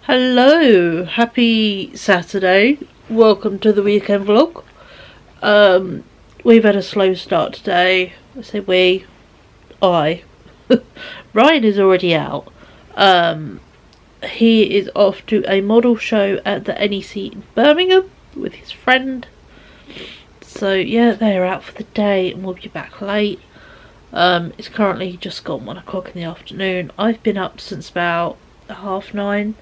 Hello, happy Saturday. Welcome to the weekend vlog. We've had a slow start today. I say I. Ryan is already out. He is off to a model show at the NEC in Birmingham with his friend. So yeah, they're out for the day and we'll be back late. It's currently just gone 1 o'clock in the afternoon. I've been up since about 9:30.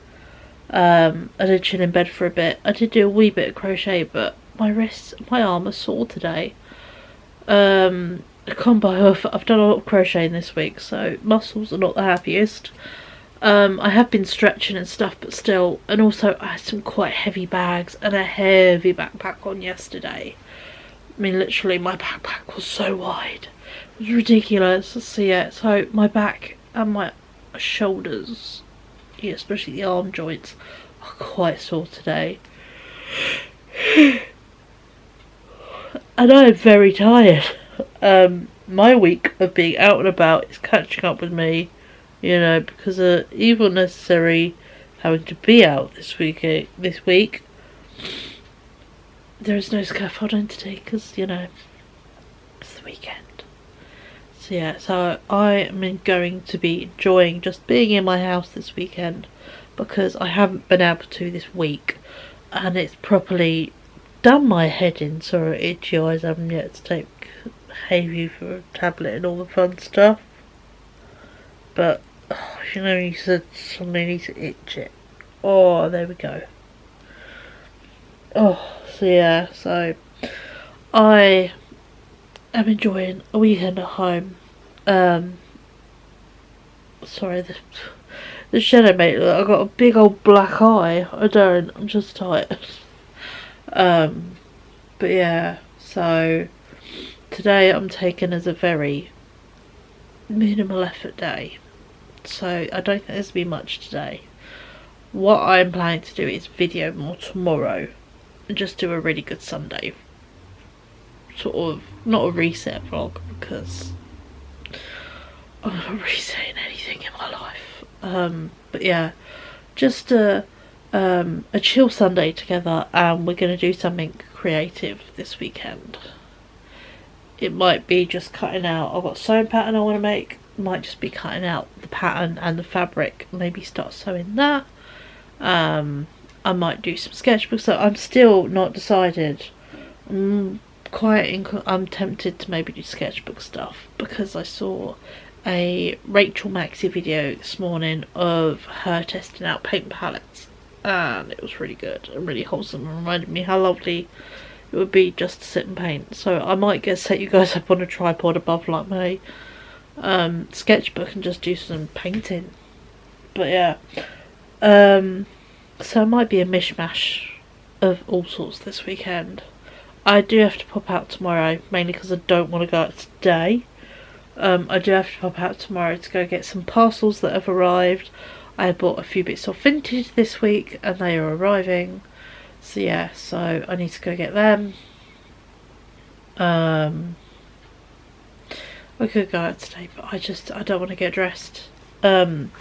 I did chill in bed for a bit. I did do a wee bit of crochet, but my arm are sore today. I've done a lot of crocheting this week, so muscles are not the happiest. I have been stretching and stuff, but still, and also I had some quite heavy bags and a heavy backpack on yesterday. I mean, literally, my backpack was so wide. It was ridiculous. So yeah, so my back and my shoulders, yeah, especially the arm joints, are quite sore today. And I'm very tired. My week of being out and about is catching up with me, you know, because even necessary having to be out this week, there is no scaffolding today because, you know, it's the weekend. So yeah, so I am going to be enjoying just being in my house this weekend because I haven't been able to this week, and it's properly done my head in, so itchy eyes. I haven't yet to take hay for a tablet and all the fun stuff. But you know, you said somebody needs to itch it. Oh, there we go. Oh, so yeah, so I am enjoying a weekend at home. Sorry, the shadow mate, I've got a big old black eye. I don't, I'm just tired. But yeah, so today I'm taking as a very minimal effort day. So I don't think there's be much today. What I'm planning to do is video more tomorrow and just do a really good Sunday. Sort of, not a reset vlog because I'm not resetting anything in my life. But yeah, just a chill Sunday together, and we're going to do something creative this weekend. It might be just cutting out, I've got a sewing pattern I want to make. It might just be cutting out the pattern and the fabric, maybe start sewing that. I might do some sketchbooks, so I'm still not decided. I'm tempted to maybe do sketchbook stuff because I saw a Rachel Maxey video this morning of her testing out paint palettes, and it was really good and really wholesome and reminded me how lovely it would be just to sit and paint. So I might set you guys up on a tripod above like my sketchbook and just do some painting. But yeah, so it might be a mishmash of all sorts this weekend. I do have to pop out tomorrow, mainly because I don't want to go out today. I do have to pop out tomorrow to go get some parcels that have arrived. I bought a few bits off Vinted this week and they are arriving. So yeah, so I need to go get them. I could go out today, but I don't want to get dressed. I've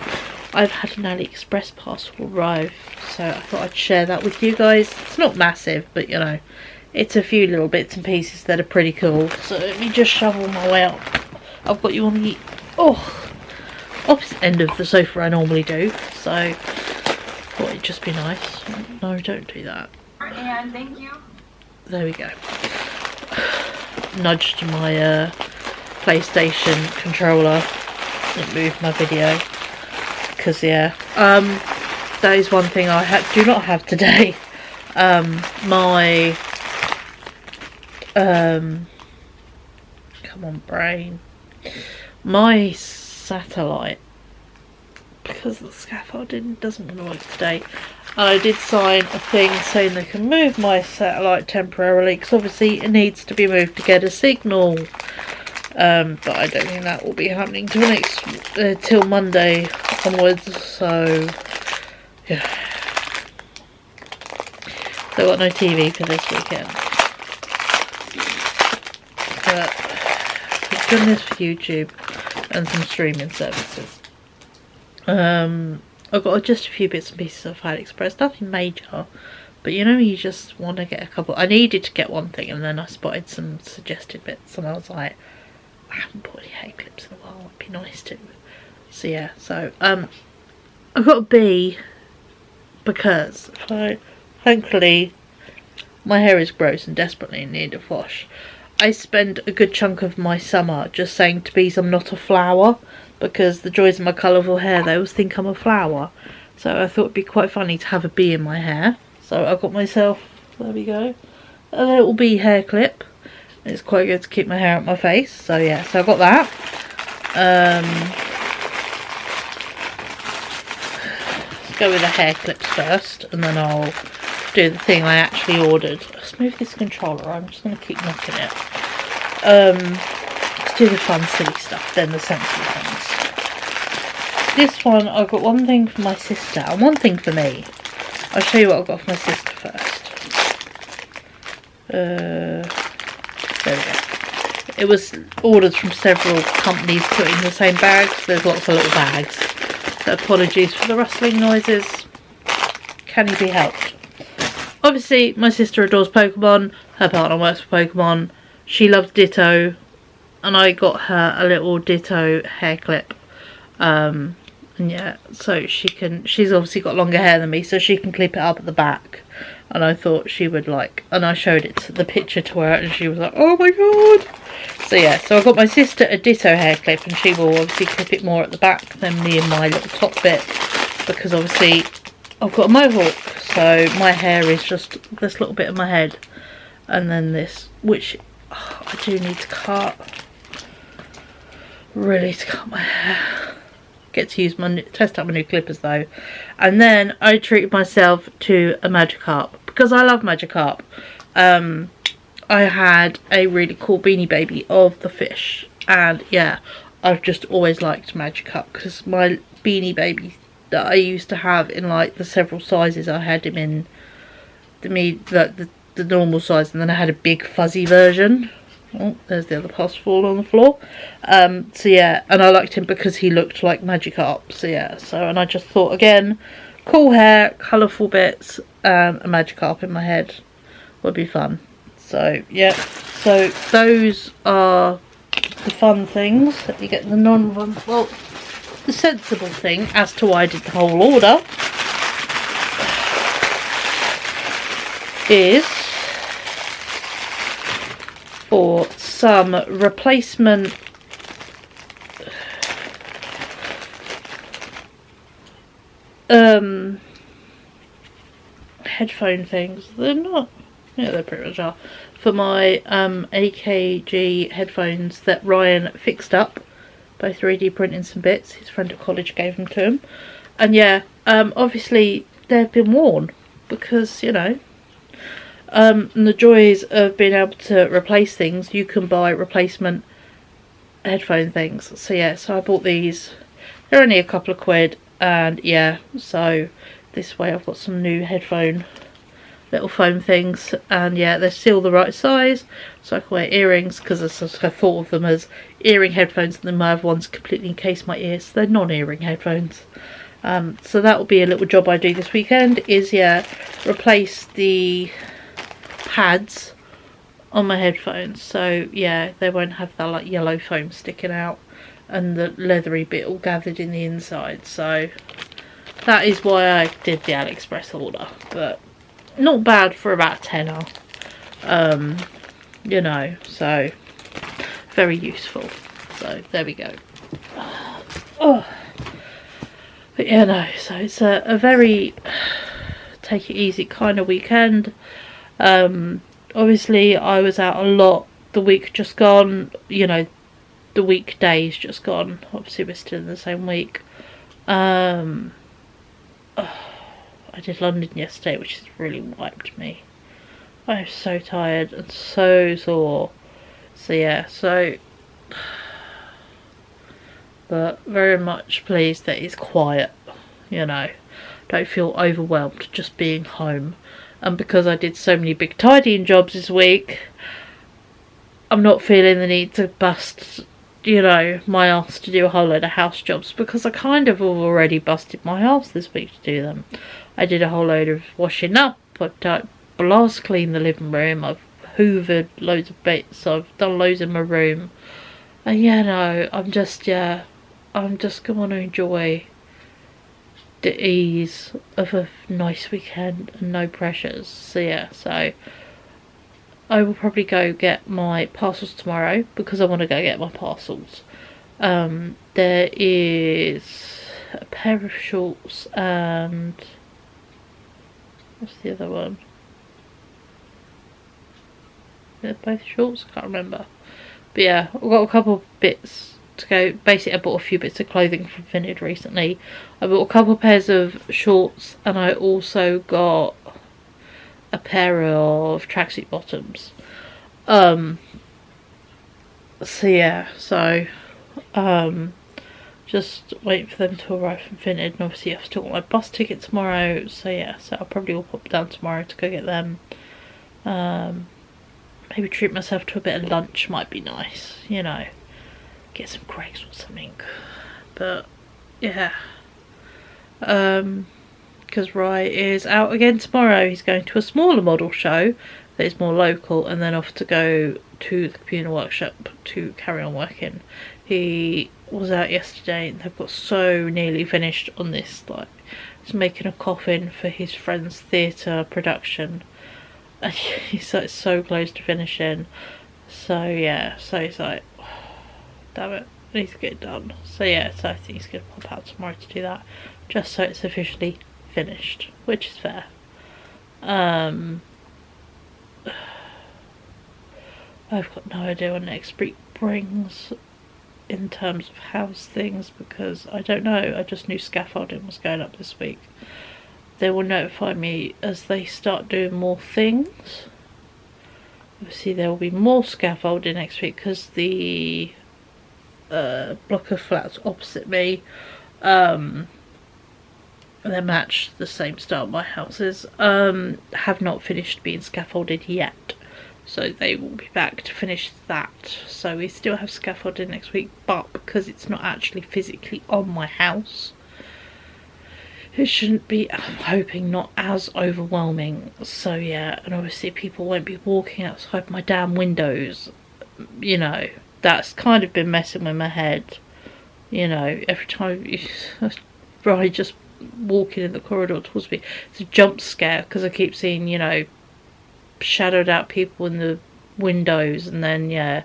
had an AliExpress parcel arrive, so I thought I'd share that with you guys. It's not massive, but you know, it's a few little bits and pieces that are pretty cool. So let me just shovel my way up. I've got you on the opposite end of the sofa I normally do, so thought it'd just be nice. No, don't do that. And thank you. There we go. Nudged my PlayStation controller. It moved my video. Because yeah, that is one thing I do not have today. Come on, brain. My satellite, because the scaffolding doesn't want to work today. I did sign a thing saying they can move my satellite temporarily, because obviously it needs to be moved to get a signal. But I don't think that will be happening till Monday onwards. So yeah, so I've got no TV for this weekend. But I've done this for YouTube and some streaming services. I I got just a few bits and pieces of AliExpress, nothing major. But you know, you just want to get a couple. I needed to get one thing, and then I spotted some suggested bits, and I was like, I haven't bought any hair clips in a while. It'd be nice to. So yeah, so I got a B because thankfully my hair is gross and desperately in need of wash. I spend a good chunk of my summer just saying to bees I'm not a flower, because the joys of my colourful hair, they always think I'm a flower. So I thought it'd be quite funny to have a bee in my hair. So I got myself, there we go, a little bee hair clip. It's quite good to keep my hair out my face. So yeah, so I got that. Let's go with the hair clips first, and then I'll do the thing I actually ordered. Let's move this controller. I'm just going to keep knocking it. Let's do the fun, silly stuff, then the sensible things. This one, I've got one thing for my sister and one thing for me. I'll show you what I've got for my sister first. There we go. It was ordered from several companies put in the same bags. There's lots of little bags. So apologies for the rustling noises. Can you be helped? Obviously, my sister adores Pokemon. Her partner works for Pokemon. She loves Ditto. And I got her a little Ditto hair clip. And yeah, so she's obviously got longer hair than me, so she can clip it up at the back. And I thought she would like, and I showed the picture to her, and she was like, oh my god. So yeah, so I got my sister a Ditto hair clip, and she will obviously clip it more at the back than me and my little top bit, because obviously I've got a mohawk, so my hair is just this little bit of my head, and then this, which I do need to cut. Really need to cut my hair. Get to use test out my new clippers though. And then I treated myself to a Magikarp, because I love Magikarp. I had a really cool Beanie Baby of the fish, and yeah, I've just always liked Magikarp, because my Beanie Baby that I used to have in like the several sizes, I had him in the normal size, and then I had a big fuzzy version. Oh, there's the other pass fall on the floor. So yeah, and I liked him because he looked like Magikarp. So yeah, and I just thought, again, cool hair, colourful bits, and a Magikarp in my head would be fun. So yeah, so those are the fun things that you get. The non-fun, well, the sensible thing as to why I did the whole order is for some replacement headphone things. They're not, yeah, they pretty much are, for my AKG headphones that Ryan fixed up by 3D printing some bits. His friend at college gave them to him, and yeah, obviously they've been worn because, you know, and the joys of being able to replace things. You can buy replacement headphone things. So yeah, so I bought these. They're only a couple of quid, and yeah, so this way I've got some new headphone little foam things, and yeah, they're still the right size, so I can wear earrings, because I thought of them as earring headphones, and then my other ones completely encase my ears, so they're non-earring headphones. So that will be a little job I do this weekend, is yeah, replace the pads on my headphones, so yeah, they won't have that like yellow foam sticking out and the leathery bit all gathered in the inside. So that is why I did the AliExpress order, but not bad for about a tenner, you know, so very useful. So there we go. Oh, but yeah, no, so it's a very take it easy kind of weekend. Obviously I was out a lot the week just gone, you know, the weekdays just gone. Obviously we're still in the same week. I did London yesterday, which has really wiped me. I'm so tired and so sore. So yeah, so but very much pleased that it's quiet, you know. Don't feel overwhelmed just being home. And because I did so many big tidying jobs this week, I'm not feeling the need to bust you know, my ass to do a whole load of house jobs, because I kind of have already busted my ass this week to do them. I did a whole load of washing up, I've blast cleaned the living room, I've hoovered loads of bits, I've done loads in my room, and yeah, no, I'm just going to enjoy the ease of a nice weekend and no pressures. So yeah, so I will probably go get my parcels tomorrow, because I want to go get my parcels. There is a pair of shorts and what's the other one? They're both shorts, I can't remember. But yeah, I've got a couple of bits to go. Basically, I bought a few bits of clothing from Vinted recently. I bought a couple of pairs of shorts, and I also got a pair of tracksuit bottoms. So yeah, just waiting for them to arrive from Vinted, and obviously I've still got my bus ticket tomorrow, so yeah, so I'll probably will pop down tomorrow to go get them. Maybe treat myself to a bit of lunch might be nice, you know, get some Greggs or something. But yeah, because Rye is out again tomorrow. He's going to a smaller model show that is more local, and then off to go to the computer workshop to carry on working. He was out yesterday, and they've got so nearly finished on this, like, he's making a coffin for his friend's theatre production, and he's like so close to finishing. So yeah, so he's like, oh, damn it, I need to get it done. So yeah, so I think he's going to pop out tomorrow to do that, just so it's officially finished, which is fair. I've got no idea what next week brings in terms of house things, because I don't know. I just knew scaffolding was going up this week. They will notify me as they start doing more things. Obviously there will be more scaffolding next week, because the block of flats opposite me, they match the same style my houses, have not finished being scaffolded yet. So they will be back to finish that. So we still have scaffolding next week, but because it's not actually physically on my house, it shouldn't be, I'm hoping, not as overwhelming. So yeah, and obviously people won't be walking outside my damn windows. You know, that's kind of been messing with my head. You know, every time Rye just walking in the corridor towards me, it's a jump scare, because I keep seeing, you know, shadowed out people in the windows, and then yeah,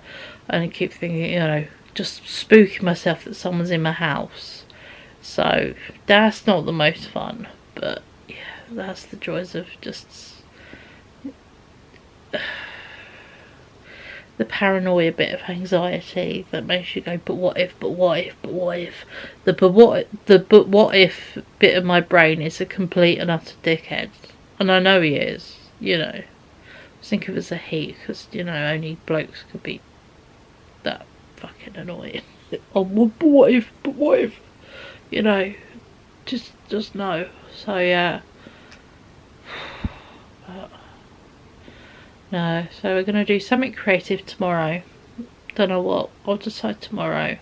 and I keep thinking, you know, just spooking myself that someone's in my house. So that's not the most fun, but yeah, that's the joys of just the paranoia bit of anxiety that makes you go, but what if, but what if, but what if. The but what if bit of my brain is a complete and utter dickhead, and I know he is, you know. Think of it as a he, because, you know, only blokes could be that fucking annoying. Oh, but what if, you know, just no. So yeah, but no, so we're gonna do something creative tomorrow. Don't know what, I'll decide tomorrow.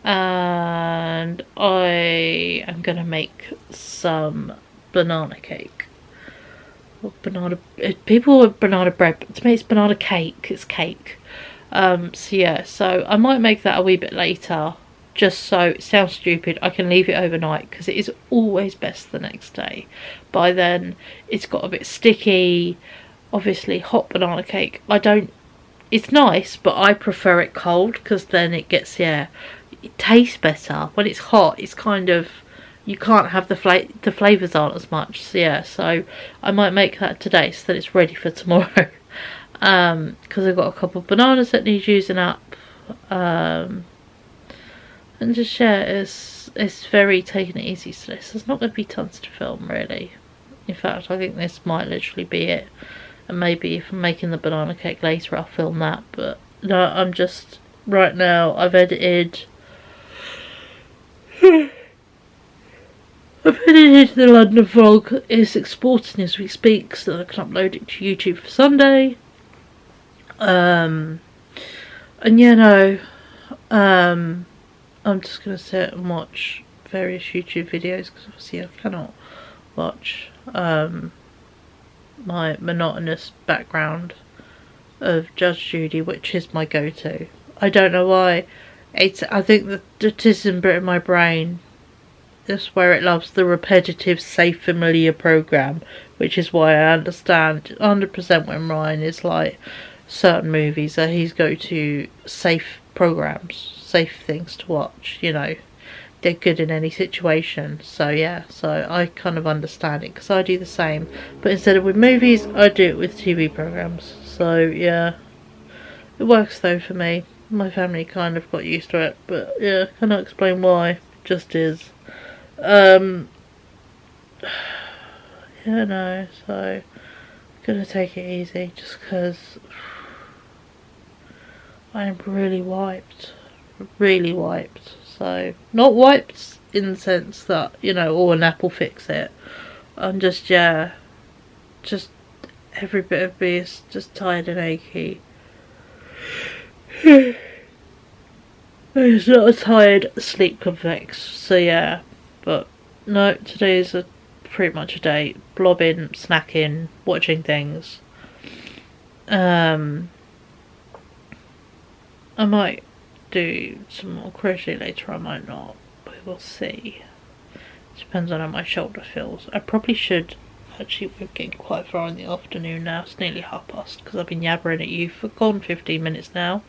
And I am gonna make some banana cake. Banana, people with banana bread, but to me it's banana cake. It's cake. So yeah, so I might make that a wee bit later, just so it sounds stupid. I can leave it overnight, because it is always best the next day. By then it's got a bit sticky. Obviously hot banana cake, it's nice, but I prefer it cold, because then it gets, yeah, it tastes better. When it's hot, it's kind of, you can't have the flavours aren't as much. So yeah, so I might make that today so that it's ready for tomorrow. Because I've got a couple of bananas that need using up. And just, yeah, it's very taking it easy today. So there's not going to be tons to film, really. In fact, I think this might literally be it. And maybe if I'm making the banana cake later, I'll film that. But no, I'm just, right now, I've edited the London vlog. Is exporting as we speak, so that I can upload it to YouTube for Sunday. And yeah, no, I'm just going to sit and watch various YouTube videos because obviously I cannot watch my monotonous background of Judge Judy, which is my go-to. I don't know why. I think that it is inbred in my brain. That's where it loves the repetitive, safe, familiar program, which is why I understand 100% when Ryan is like certain movies that he's go to safe programs, safe things to watch, you know. They're good in any situation. So yeah, so I kind of understand it because I do the same. But instead of with movies, I do it with TV programs. So yeah, it works though for me. My family kind of got used to it, but yeah, I cannot explain why. It just is. Yeah, no, so I'm gonna take it easy just because I am really wiped. So, not wiped in the sense that, you know, oh, a nap will fix it. I'm just, yeah, just every bit of me is just tired and achy. It's not a tired sleep complex, so yeah. But no, today is pretty much a day. Blobbing, snacking, watching things. I might do some more crochet later, I might not. We will see. Depends on how my shoulder feels. I probably should. Actually, we're getting quite far in the afternoon now. It's nearly past because I've been yabbering at you for gone 15 minutes now.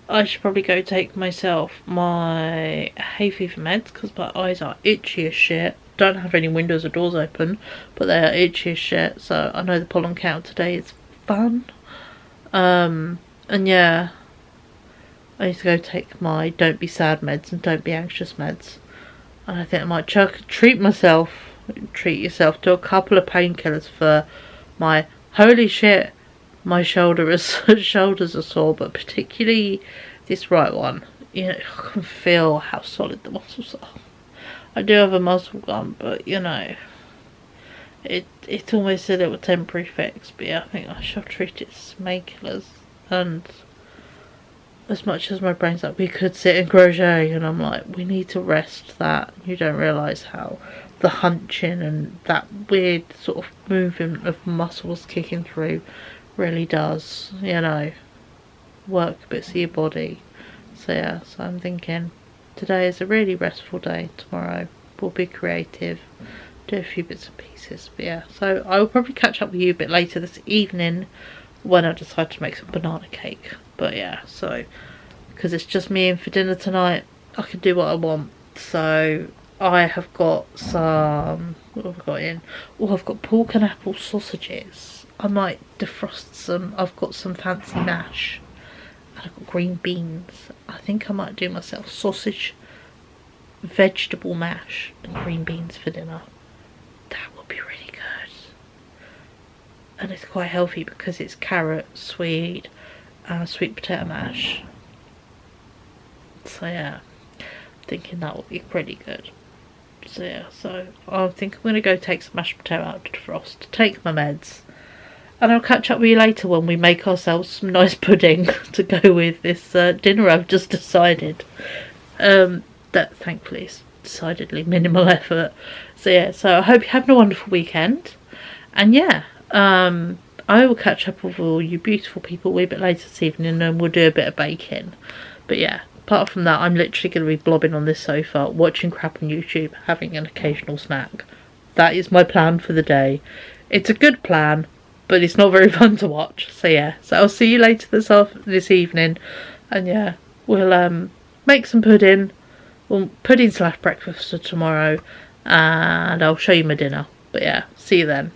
I should probably go take myself my hay fever meds because my eyes are itchy as shit. Don't have any windows or doors open, but they are itchy as shit. So I know the pollen count today is fun. And yeah, I need to go take my don't be sad meds and don't be anxious meds. And I think I might treat yourself to a couple of painkillers for my holy shit. My shoulders are sore, but particularly this right one. You know, I can feel how solid the muscles are. I do have a muscle gun, but you know, it's almost a little temporary fix. But yeah, I think I shall treat it as painkillers. And as much as my brain's like, we could sit and crochet, and I'm like, we need to rest that. You don't realise how the hunching and that weird sort of movement of muscles kicking through really does, you know, work bits of your body. So yeah, so I'm thinking today is a really restful day. Tomorrow we'll be creative, do a few bits and pieces. But yeah, so I will probably catch up with you a bit later this evening when I decide to make some banana cake. But yeah, so because it's just me in for dinner tonight, I can do what I want. So I have got some, what have I got in? Oh, I've got pork and apple sausages. I might defrost some. I've got some fancy mash. And I've got green beans. I think I might do myself sausage, vegetable mash and green beans for dinner. That would be really good. And it's quite healthy because it's carrot, sweet potato mash. So yeah, I'm thinking that would be pretty good. So yeah, so I think I'm going to go take some mashed potato out to defrost, take my meds. And I'll catch up with you later when we make ourselves some nice pudding to go with this dinner I've just decided. That thankfully is decidedly minimal effort. So yeah, so I hope you're having a wonderful weekend. And yeah, I will catch up with all you beautiful people a wee bit later this evening and we'll do a bit of baking. But yeah, apart from that, I'm literally going to be blobbing on this sofa, watching crap on YouTube, having an occasional snack. That is my plan for the day. It's a good plan, but it's not very fun to watch. So yeah, so I'll see you later this evening. And yeah, we'll make some pudding. Well, pudding / breakfast for tomorrow. And I'll show you my dinner. But yeah, see you then.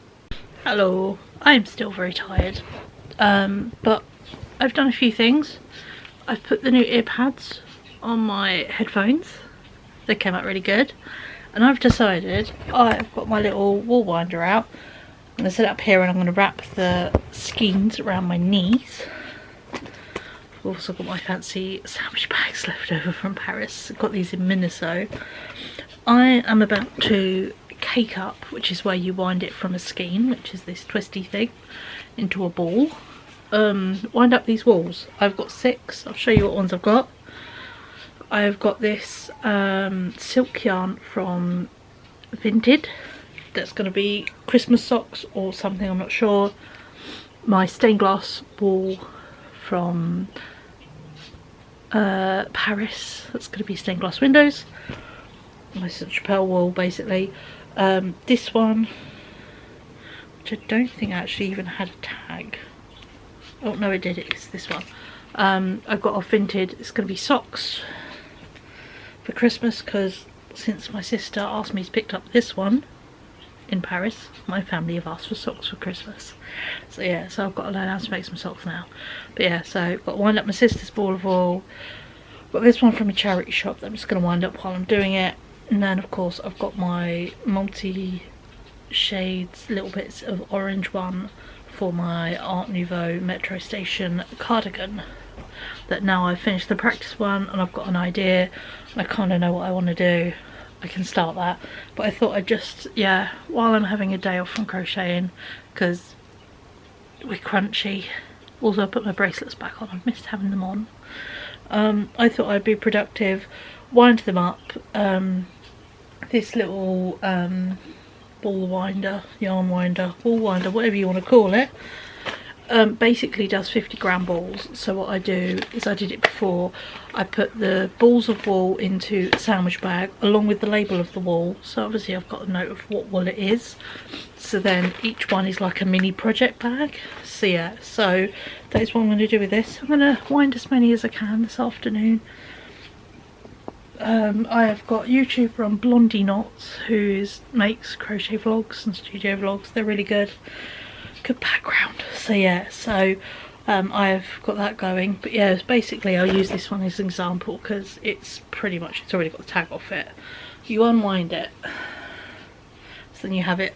Hello. I'm still very tired. But I've done a few things. I've put the new ear pads on my headphones. They came out really good. And I've decided I've got my little wall winder out. I'm going to sit up here and I'm going to wrap the skeins around my knees. I've also got my fancy sandwich bags left over from Paris. I've got these in Miniso. I am about to cake up, which is where you wind it from a skein, which is this twisty thing, into a ball. Wind up these walls. I've got 6. I'll show you what ones I've got. I've got this silk yarn from Vinted. That's going to be Christmas socks or something, I'm not sure. My stained glass wool from Paris. That's going to be stained glass windows. My Chappelle wool, basically. This one, which I don't think actually even had a tag. Oh no, it did. It's this one. I've got off Vinted. It's going to be socks for Christmas, because since my sister asked me to pick up this one in Paris, my family have asked for socks for Christmas. So yeah, so I've got to learn how to make some socks now. But yeah, so I've got to wind up my sister's ball of wool. Got this one from a charity shop that I'm just going to wind up while I'm doing it. And then of course I've got my multi shades, little bits of orange one for my Art Nouveau metro station cardigan, that now I've finished the practice one and I've got an idea and I kind of know what I want to do. I can start that, but I thought I'd just, yeah, while I'm having a day off from crocheting, because we're crunchy. Also I put my bracelets back on, I've missed having them on. I thought I'd be productive, wind them up. This little ball winder, yarn winder, ball winder, whatever you want to call it, basically does 50-gram balls. So what I do is, I did it before, I put the balls of wool into a sandwich bag along with the label of the wool, so obviously I've got a note of what wool it is, so then each one is like a mini project bag. So yeah, so that is what I'm going to do with this. I'm going to wind as many as I can this afternoon. I have got a YouTuber on Blondie Knots who makes crochet vlogs and studio vlogs. They're really good background. So yeah, so I've got that going. But yeah, basically I'll use this one as an example because it's pretty much, it's already got the tag off it. You unwind it, so then you have it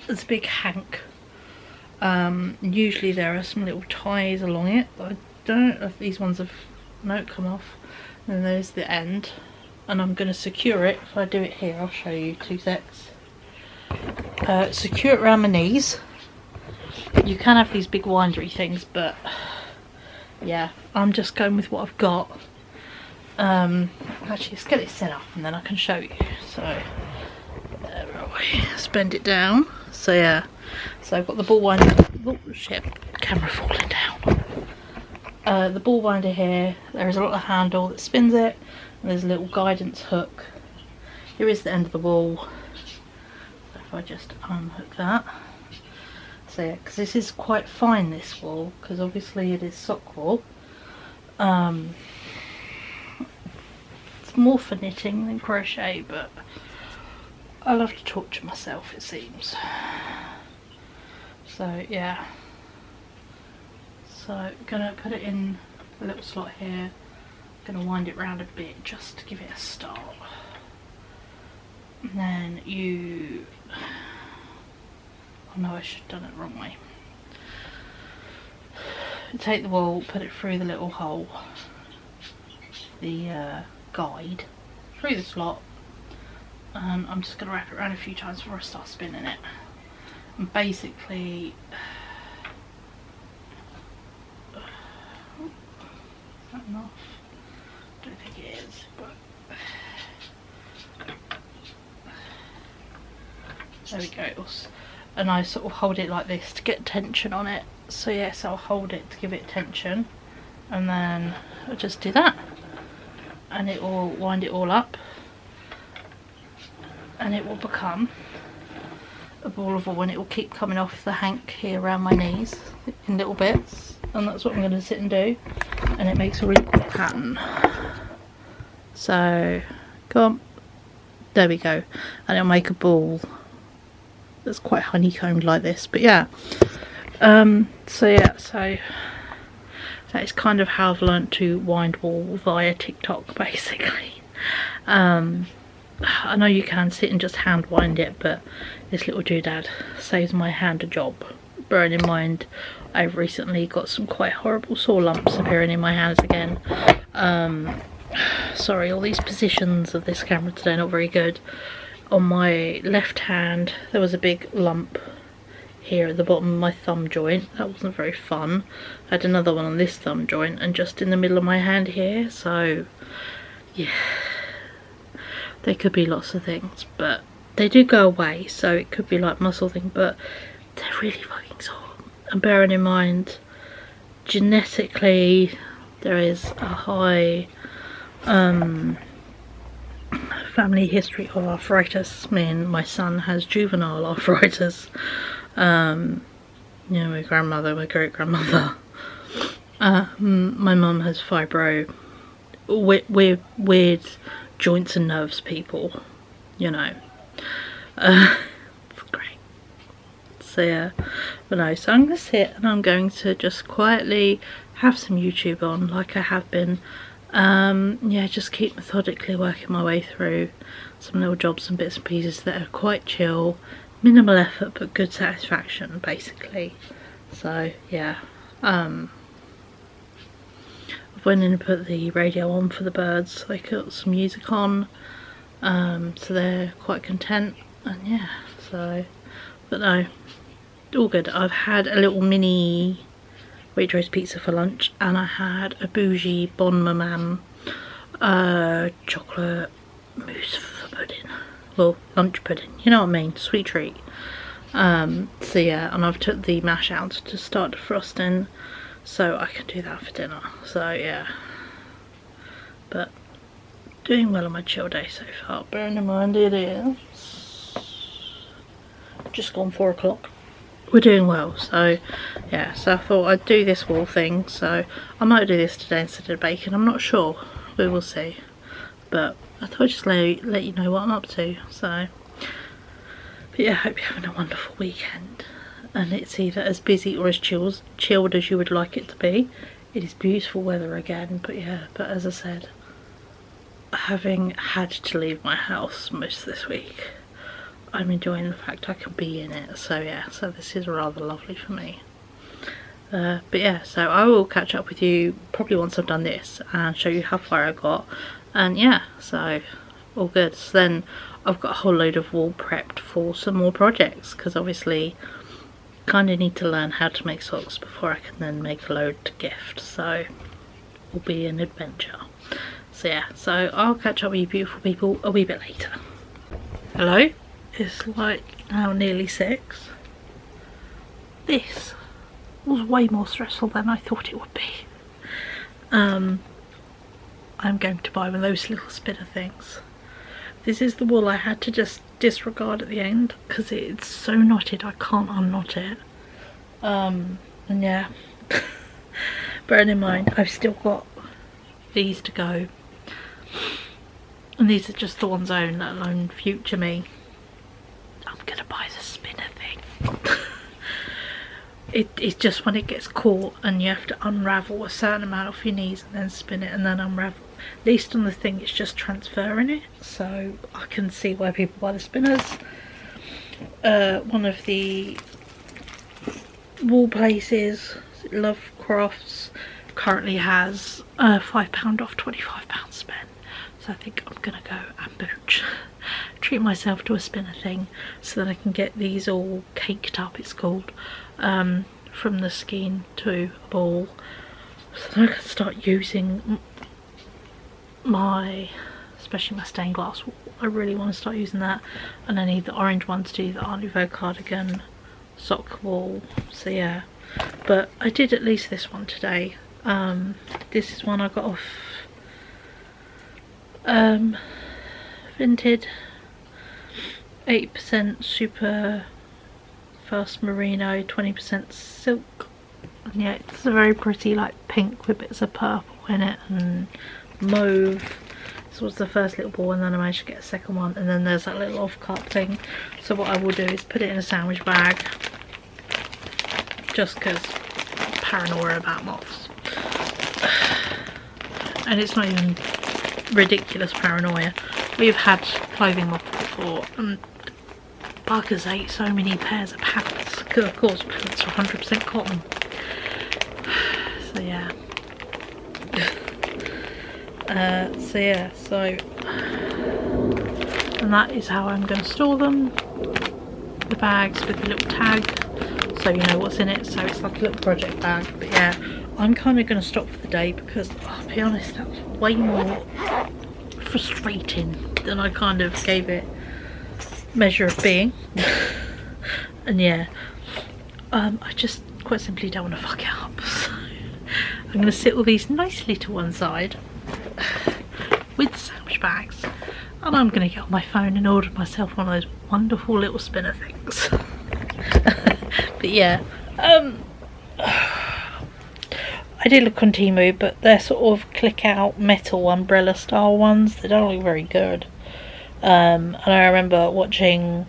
as a big hank. Usually there are some little ties along it, but I don't know if these ones have come off. And then there's the end, and I'm going to secure it. If I do it here, I'll show you, 2 secs. Secure it around my knees. You can have these big windery things, but yeah, I'm just going with what I've got. Actually, let's get it set up and then I can show you. So there we go. Bend it down. So yeah, so I've got the ball winder. Oh shit, camera falling down. The ball winder here. There is a little handle that spins it, and there's a little guidance hook. Here is the end of the ball. So if I just unhook that. So yeah, because this is quite fine, this wool, because obviously it is sock wool. It's more for knitting than crochet, but I love to torture myself, it seems. So yeah, so I'm gonna put it in a little slot here. I'm gonna wind it round a bit just to give it a start, and then you, oh no, I should have done it the wrong way. Take the wool, put it through the little hole, the guide, through the slot, and I'm just going to wrap it around a few times before I start spinning it. And basically, is that enough? I don't think it is, but there we go. And I sort of hold it like this to get tension on it. So yes, I'll hold it to give it tension, and then I'll just do that, and it will wind it all up, and it will become a ball of wool, and it will keep coming off the hank here around my knees in little bits, and that's what I'm going to sit and do, and it makes a really cool pattern. So go on, there we go, and it'll make a ball that's quite honeycombed like this. But yeah, so yeah, so that is kind of how I've learnt to wind wool via TikTok, basically. I know you can sit and just hand wind it, but this little doodad saves my hand a job. Bearing in mind I've recently got some quite horrible sore lumps appearing in my hands again. Sorry, all these positions of this camera today are not very good. On my left hand there was a big lump here at the bottom of my thumb joint. That wasn't very fun. I had another one on this thumb joint and just in the middle of my hand here, so yeah, they could be lots of things, but they do go away, so it could be like muscle thing, but they're really fucking sore. And bearing in mind, genetically, there is a high family history of arthritis. Me and my son has juvenile arthritis. You know, my grandmother, my great grandmother. My mum has fibro. Weird joints and nerves people, you know. It's great. So yeah, but no, so I'm going to sit and I'm going to just quietly have some YouTube on like I have been. Yeah, just keep methodically working my way through some little jobs and bits and pieces that are quite chill, minimal effort but good satisfaction basically. So yeah, I went in and put the radio on for the birds so they got some music on, so they're quite content, and yeah, so, but no, all good. I've had a little mini Waitrose pizza for lunch, and I had a bougie Bon Maman chocolate mousse for pudding. Well, lunch pudding, you know what I mean, sweet treat. So yeah, and I've took the mash out to start defrosting, so I can do that for dinner. So yeah, but doing well on my chill day so far. Bearing in mind it is just gone 4 o'clock. We're doing well, so yeah, so I thought I'd do this wall thing, so I might do this today instead of bacon, I'm not sure, we will see, but I thought I'd just let you know what I'm up to. So, but yeah, I hope you're having a wonderful weekend, and it's either as busy or as chilled as you would like it to be. It is beautiful weather again, but yeah, but as I said, having had to leave my house most this week, I'm enjoying the fact I can be in it. So yeah, so this is rather lovely for me. But yeah, so I will catch up with you probably once I've done this and show you how far I got. And yeah, so all good. So then I've got a whole load of wool prepped for some more projects, because obviously kind of need to learn how to make socks before I can then make a load to gift. So it will be an adventure. So yeah, so I'll catch up with you beautiful people a wee bit later. Hello? It's like now nearly 6. This was way more stressful than I thought it would be. I'm going to buy one of those little spinner things. This is the wool I had to just disregard at the end because it's so knotted I can't unknot it. And yeah, bearing in mind I've still got these to go, and these are just the ones I own, let alone future me. I'm gonna buy the spinner thing. It's just when it gets caught and you have to unravel a certain amount off your knees and then spin it and then unravel. At least on the thing it's just transferring it, so I can see why people buy the spinners. One of the wool places, Love Crafts, currently has £5 off, £25 spent. So I think I'm gonna go and booch, treat myself to a spinner thing so that I can get these all caked up, it's called, from the skein to a ball, so that I can start using my, especially my stained glass wool. I really want to start using that, and I need the orange one to do the Art Nouveau cardigan sock wool. So yeah, but I did at least this one today. This is one I got off Vinted, 8% super fast merino, 20% silk, and yeah, it's a very pretty like pink with bits of purple in it and mauve. This was the first little ball, and then I managed to get a second one, and then there's that little off-cut thing. So what I will do is put it in a sandwich bag, just because paranoia about moths. And it's not even ridiculous paranoia. We've had clothing moths before, and buggers ate so many pairs of pants, because of course pants are 100% cotton. So yeah. And that is how I'm going to store them. The bags with the little tag, so you know what's in it, so it's like a little project bag. But yeah, I'm kind of going to stop for the day because I'll be honest, that was way more frustrating than I kind of gave it measure of being. And yeah, I just quite simply don't want to fuck it up, so I'm going to sit all these nicely to one side with the sandwich bags, and I'm going to get on my phone and order myself one of those wonderful little spinner things. But yeah, I did look on Temu, but they're sort of click out metal umbrella style ones. They don't look very good. And I remember watching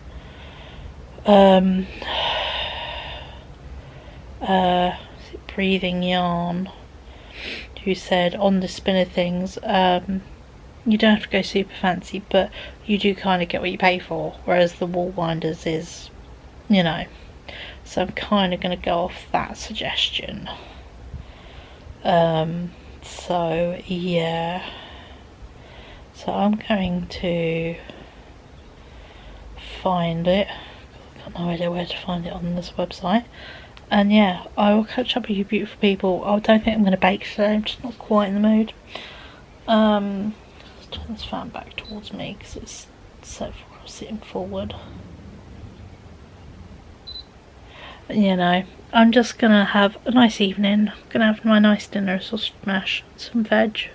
Breathing Yarn, who said on the spinner things, you don't have to go super fancy, but you do kind of get what you pay for, whereas the wall winders is, you know. So I'm kind of going to go off that suggestion. So yeah, so I'm going to find it. I've got no idea where to find it on this website. And yeah, I will catch up with you beautiful people. I don't think I'm going to bake today, I'm just not quite in the mood. Let's turn this fan back towards me because it's so far sitting forward. You know, I'm just going to have a nice evening. I'm going to have my nice dinner, sausage mash, some veg.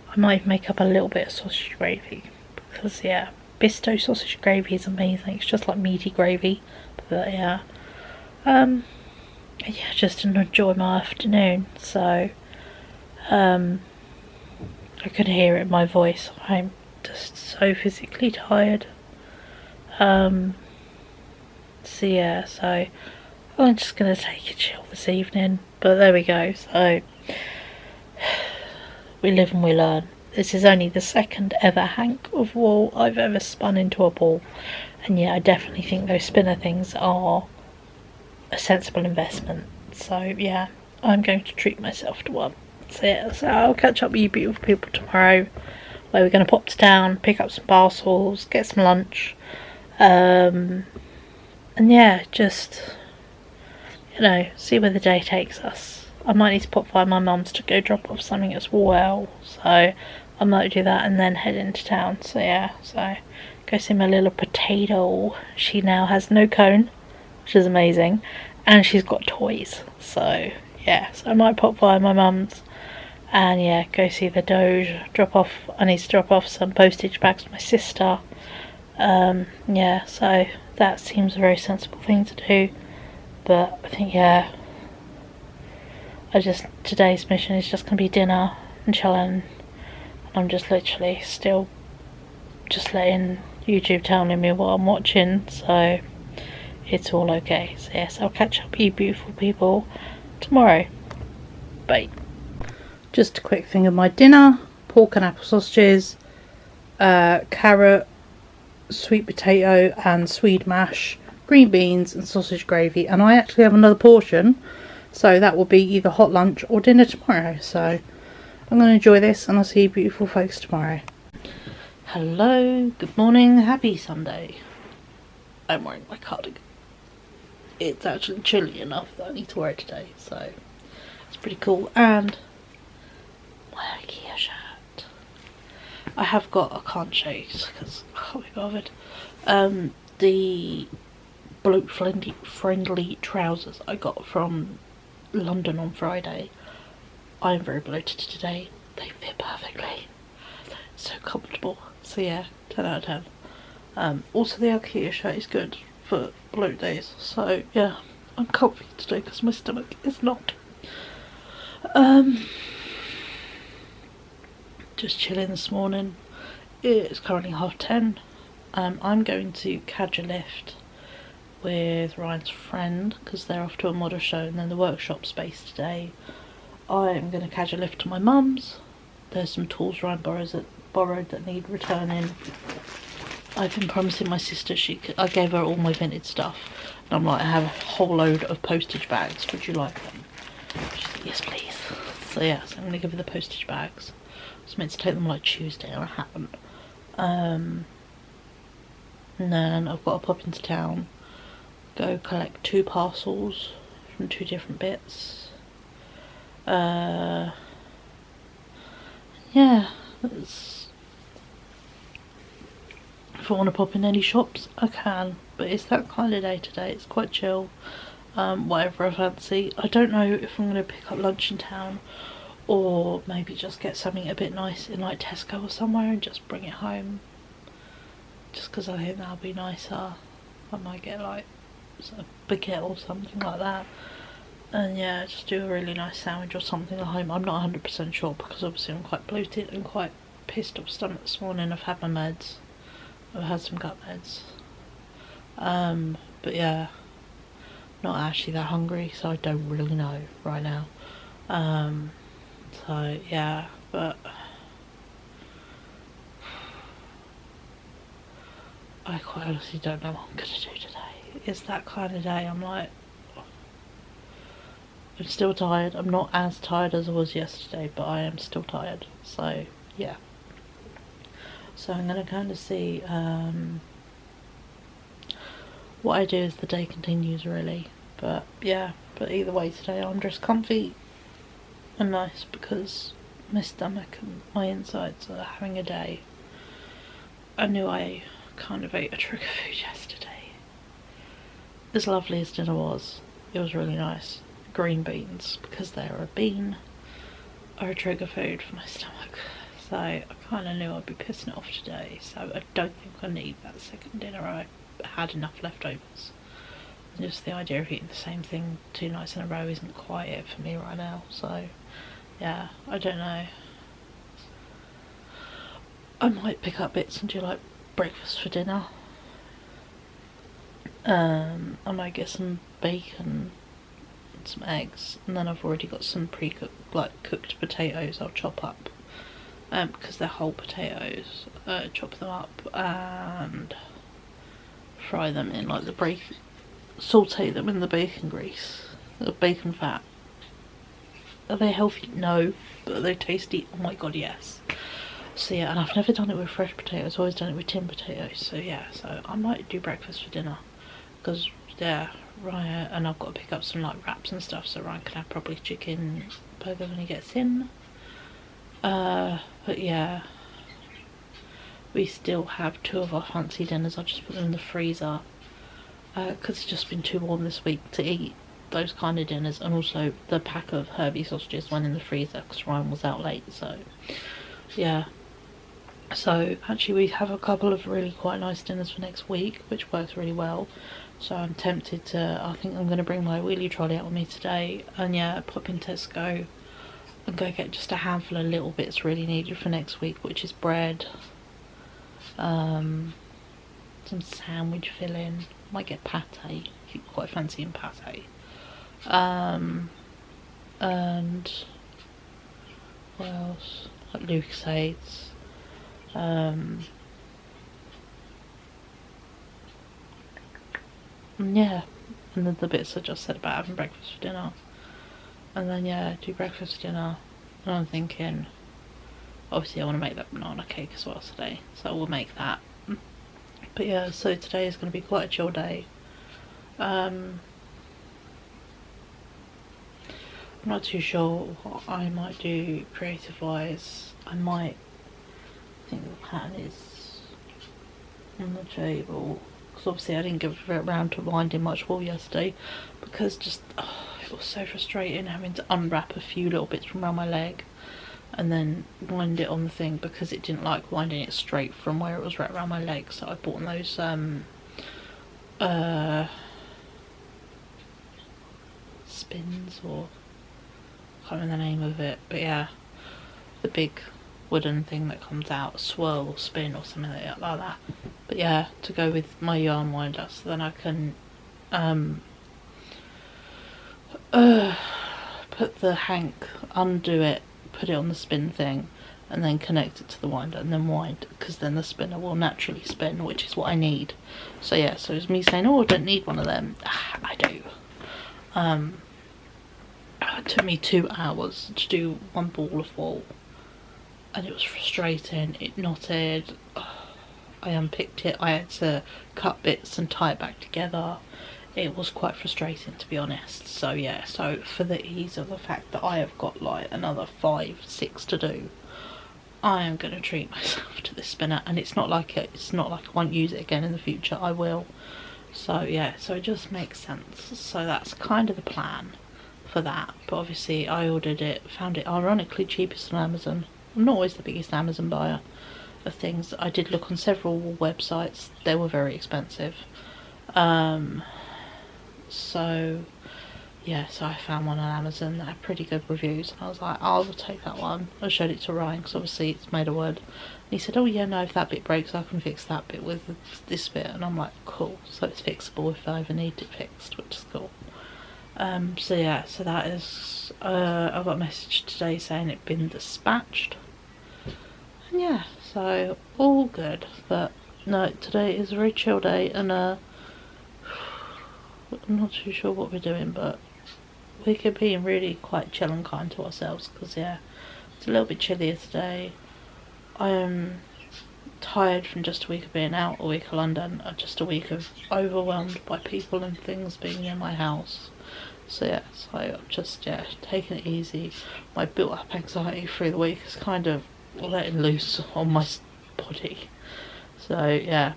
I might make up a little bit of sausage gravy because yeah, Bisto sausage gravy is amazing. It's just like meaty gravy, but yeah. Yeah, just to enjoy my afternoon. So I could hear it in my voice. I'm just so physically tired. So yeah, so I'm just gonna take a chill this evening. But there we go. So we live and we learn. This is only the second ever hank of wool I've ever spun into a ball, and yeah, I definitely think those spinner things are a sensible investment. So yeah, I'm going to treat myself to one. That's it. So I'll catch up with you beautiful people tomorrow, where we're going to pop to town, pick up some parcels, get some lunch, and yeah, just, you know, see where the day takes us. I might need to pop by my mum's to go drop off something as well, so I might do that and then head into town. So yeah, so go see my little potato. She now has no cone, which is amazing, and she's got toys. So yeah, so I might pop by my mum's and yeah, go see the Doge, I need to drop off some postage bags to my sister. Yeah, so that seems a very sensible thing to do. But I think yeah, today's mission is just going to be dinner and chilling. I'm just literally still just letting YouTube telling me what I'm watching, so it's all okay. So yes, I'll catch up with you beautiful people tomorrow. Bye. Just a quick thing of my dinner: pork and apple sausages, carrot, sweet potato and swede mash, green beans and sausage gravy, and I actually have another portion, so that will be either hot lunch or dinner tomorrow. So I'm going to enjoy this, and I'll see you beautiful folks tomorrow. Hello, good morning, happy Sunday. I'm wearing my cardigan. It's actually chilly enough that I need to wear it today, so it's pretty cool. And my IKEA shirt. I have got, I can't show you because I can't be bothered. The bloke friendly trousers I got from London on Friday. I am very bloated today. They fit perfectly. So comfortable. So yeah, 10 out of 10. Also the IKEA shirt is good for bloat days. So yeah, I'm comfy today because my stomach is not. Just chilling this morning. It's currently 10:30. I'm going to catch a lift with Ryan's friend because they're off to a model show and then the workshop space today. I'm going to catch a lift to my mum's. There's some tools Ryan borrowed that need returning. I've been promising my sister I gave her all my vintage stuff, and I'm like, I have a whole load of postage bags, would you like them? She's like, yes please. So yeah, so I'm going to give her the postage bags. I was meant to take them like Tuesday and I haven't. And then I've got to pop into town, go collect 2 parcels from 2 different bits. Yeah, if I want to pop in any shops, I can. But it's that kind of day today. It's quite chill. Whatever I fancy. I don't know if I'm going to pick up lunch in town, or maybe just get something a bit nice in like Tesco or somewhere and just bring it home. Just because I think that'll be nicer. I might get like a baguette or something like that. And yeah, just do a really nice sandwich or something at home. I'm not 100% sure because obviously I'm quite bloated and quite pissed off stomach this morning. I've had my meds. I've had some gut meds. But yeah, not actually that hungry, so I don't really know right now. So yeah, but I quite honestly don't know what I'm gonna do today. It's that kind of day. I'm like, I'm still tired. I'm not as tired as I was yesterday, but I am still tired. So yeah. So I'm gonna kind of see what I do as the day continues, really. But yeah, but either way today I'm just comfy and nice because my stomach and my insides are having a day. I knew I kind of ate a trigger food yesterday. As lovely as dinner was, it was really nice. Green beans, because they're a bean, are a trigger food for my stomach. So I kind of knew I'd be pissing it off today, so I don't think I need that second dinner. I had enough leftovers. Just the idea of eating the same thing 2 nights in a row isn't quite it for me right now, so yeah, I don't know. I might pick up bits and do like breakfast for dinner. I might get some bacon and some eggs, and then I've already got some pre-cooked, like cooked potatoes I'll chop up, because they're whole potatoes. Chop them up and fry them in like the bacon, saute them in the bacon grease, the bacon fat. Are they healthy? No. But are they tasty? Oh my god, yes. So yeah, and I've never done it with fresh potatoes, I've always done it with tin potatoes. So yeah, so I might do breakfast for dinner, because yeah, Ryan, and I've got to pick up some like wraps and stuff, so Ryan can have probably chicken burger when he gets in. But yeah, we still have 2 of our fancy dinners. I'll just put them in the freezer, because it's just been too warm this week to eat those kind of dinners, and also the pack of Herbie sausages went in the freezer because Ryan was out late. So yeah, so actually we have a couple of really quite nice dinners for next week, which works really well. So I'm tempted to, I think I'm going to bring my wheelie trolley out with me today, and yeah, pop in Tesco and go get just a handful of little bits really needed for next week, which is bread, some sandwich filling, might get pate if you're quite fancying pate, and what else, like Lucasades, yeah, and then the bits I just said about having breakfast for dinner, and then yeah, do breakfast for dinner. And I'm thinking, obviously I want to make that banana cake as well today, so we'll make that. But yeah, so today is going to be quite a chill day. I'm not too sure what I might do creative wise. I think the pattern is on the table, because obviously I didn't get around to winding much wool yesterday, because just it was so frustrating having to unwrap a few little bits from around my leg and then wind it on the thing, because it didn't like winding it straight from where it was wrapped around my leg. So I bought those spins, or I can't remember the name of it, but yeah, the big wooden thing that comes out, swirl or spin or something like that. But yeah, to go with my yarn winder, so then I can put the hank, undo it, put it on the spin thing, and then connect it to the winder and then wind, because then the spinner will naturally spin, which is what I need. So yeah, so it's me saying, oh, I don't need one of them. I do. It took me 2 hours to do one ball of wool, and it was frustrating. It knotted. I unpicked it, I had to cut bits and tie it back together. It was quite frustrating, to be honest. So yeah, so for the ease of the fact that I have got like another 5, 6 to do, I am going to treat myself to this spinner, and it's not like I won't use it again in the future. I will. So yeah, so it just makes sense. So that's kind of the plan for that. But obviously I ordered it, found it ironically cheapest on Amazon. I'm not always the biggest Amazon buyer of things. I did look on several websites. They were very expensive. So yeah, so I found one on Amazon that had pretty good reviews, and I was like, I'll take that one. I showed it to Ryan because obviously it's made of wood, and he said, oh yeah, no, if that bit breaks I can fix that bit with this bit, and I'm like, cool. So it's fixable if I ever need it fixed, which is cool. So yeah, so that is, I got a message today saying it'd been dispatched, and yeah, so all good. But no, today is a very chill day, and I'm not too sure what we're doing, but we could be really quite chill and kind to ourselves, because yeah, it's a little bit chillier today. I am tired from just a week of being out, a week of London, just a week of overwhelmed by people and things being in my house. So yeah, so I'm just, yeah, taking it easy. My built up anxiety through the week is kind of letting loose on my body. So yeah,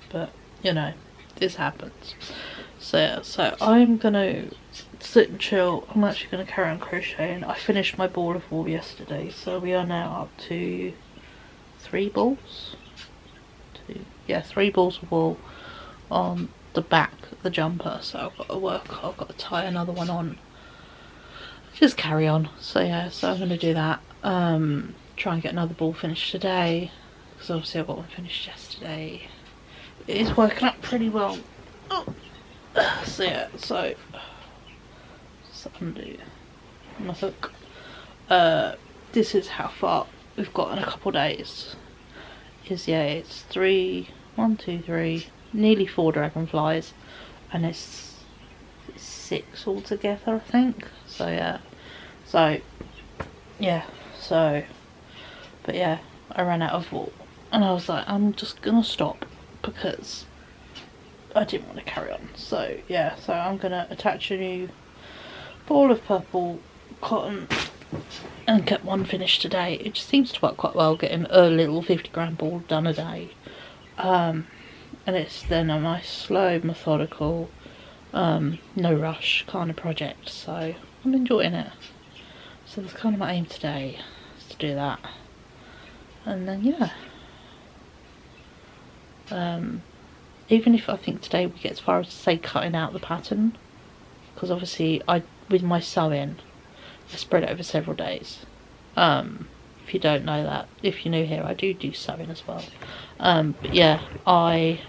but you know, this happens. So yeah, so I'm gonna sit and chill. I'm actually gonna carry on crocheting. I finished my ball of wool yesterday, so we are now up to 3 balls. 3 balls of wool on the back of the jumper. So I've got to work. I've got to tie another one on. Just carry on. So yeah, so I'm gonna do that. Try and get another ball finished today, because obviously I got one finished yesterday. It is working out pretty well. Oh. So yeah, so undo my hook. This is how far we've got in a couple of days. Yeah, it's 1, 2, 3, nearly 4 dragonflies, and it's 6 altogether, I think. So yeah, but yeah, I ran out of wool, and I was like, I'm just gonna stop because I didn't want to carry on. So yeah, so I'm gonna attach a new ball of purple cotton and get one finished today. It just seems to work quite well, getting a little 50-gram ball done a day. And it's then a nice, slow, methodical, no rush kind of project. So I'm enjoying it. So that's kind of my aim today, is to do that. And then yeah. Even if I think today we get as far as, say, cutting out the pattern, because obviously with my sewing I spread it over several days. If you don't know that, if you're new here, I do sewing as well. But yeah, I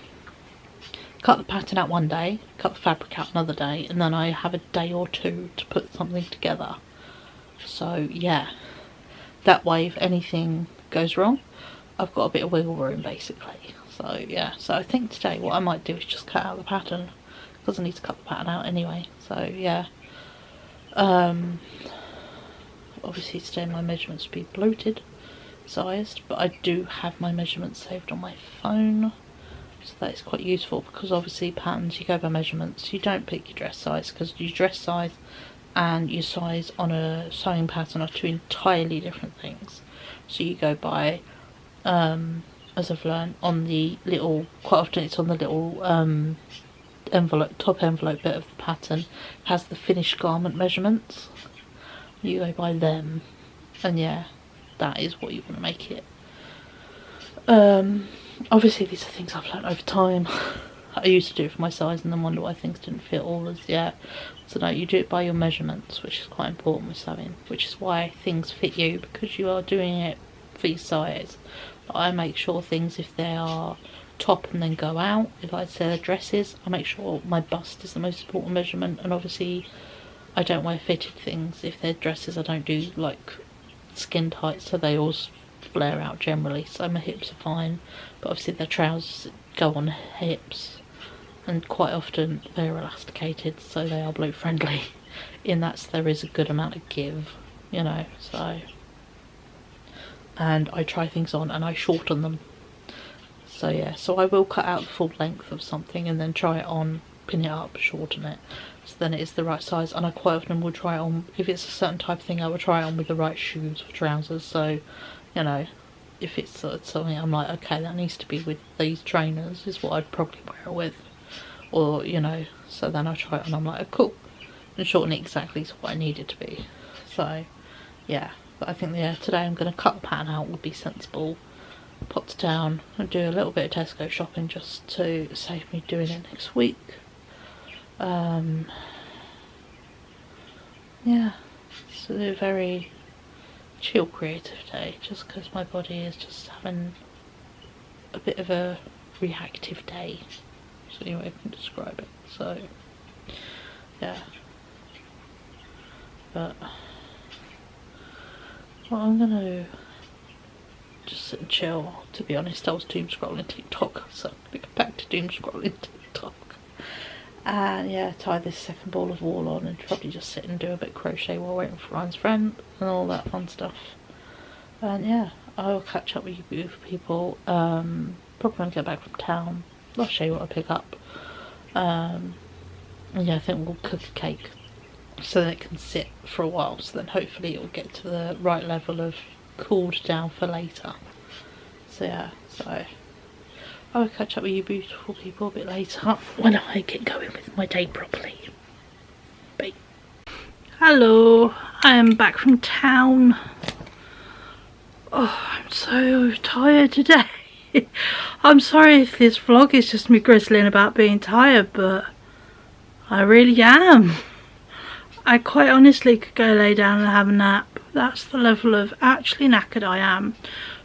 cut the pattern out one day, cut the fabric out another day, and then I have a day or two to put something together. So yeah, that way if anything goes wrong, I've got a bit of wiggle room basically. So yeah, so I think today what I might do is just cut out the pattern, because I need to cut the pattern out anyway. So yeah, obviously today my measurements will be bloated sized, but I do have my measurements saved on my phone, so that is quite useful, because obviously patterns, you go by measurements. You don't pick your dress size, because your dress size and your size on a sewing pattern are 2 entirely different things. So you go by, as I've learned, on the little, quite often it's on the little envelope, top envelope bit of the pattern, has the finished garment measurements. You go by them, and yeah, that is what you want to make it. Obviously these are things I've learned over time. I used to do it for my size and then wonder why things didn't fit all as yet. So no, you do it by your measurements, which is quite important with sewing, which is why things fit you, because you are doing it for your size. But I make sure things, if they are top and then go out, if I say they're dresses, I make sure my bust is the most important measurement. And obviously I don't wear fitted things. If they're dresses, I don't do like skin tight, so they all flare out generally, so my hips are fine. But obviously their trousers go on hips, and quite often they're elasticated, so they are bloat friendly in that there is a good amount of give, you know. So, and I try things on and I shorten them. So yeah, so I will cut out the full length of something and then try it on pin it up, shorten it, so then it is the right size. And I quite often will try it on, if it's a certain type of thing, I will try it on with the right shoes or trousers. So, you know, if it's something I'm like, okay, that needs to be with these trainers, is what I'd probably wear it with. Or, you know, so then I try it and I'm like, oh, cool. And shorten it exactly to what I need it to be. So, yeah. But I think, yeah, today I'm going to cut the pattern out, would be sensible. Pop down and do a little bit of Tesco shopping just to save me doing it next week. Yeah, it's a very chill creative day, just because my body is just having a bit of a reactive day. So anyway, I can describe it. So yeah, but well, I'm gonna just sit and chill. To be honest, I was doom scrolling TikTok, so I'm gonna go back to doom scrolling TikTok. And yeah, tie this second ball of wool on and probably just sit and do a bit of crochet while waiting for Ryan's friend and all that fun stuff. And yeah, I will catch up with you beautiful people. Probably when I get back from town, I'll show you what I pick up. And yeah, I think we'll cook a cake so that it can sit for a while, so then hopefully it will get to the right level of cooled down for later. So yeah, so I will catch up with you beautiful people a bit later when I get going with my day properly. Bye. Hello, I am back from town. Oh, I'm so tired today. I'm sorry if this vlog is just me grizzling about being tired, but I really am. I quite honestly could go lay down and have a nap. That's the level of actually knackered I am.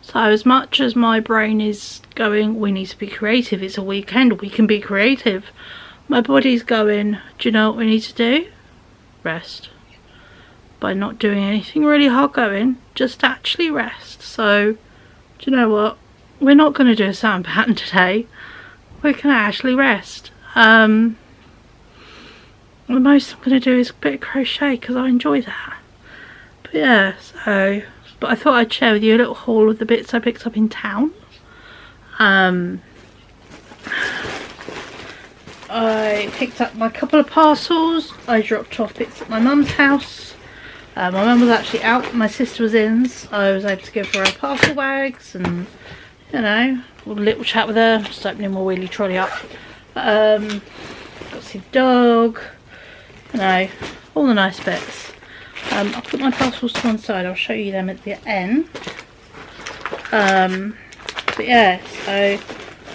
So as much as my brain is going, we need to be creative, it's a weekend, we can be creative, my body's going, do you know what we need to do? Rest. By not doing anything really hard going, just actually rest. So, do you know what? We're not going to do a sound pattern today. We're going to actually rest. The most I'm going to do is a bit of crochet because I enjoy that. But yeah, so... But I thought I'd share with you a little haul of the bits I picked up in town. I picked up my couple of parcels. I dropped off bits at my mum's house. My mum was actually out, my sister was in, so I was able to give her parcel bags and, you know, a little chat with her, just opening my wheelie trolley up. Got to see the dog, you know, all the nice bits. I'll put my parcels to one side, I'll show you them at the end. But yeah, so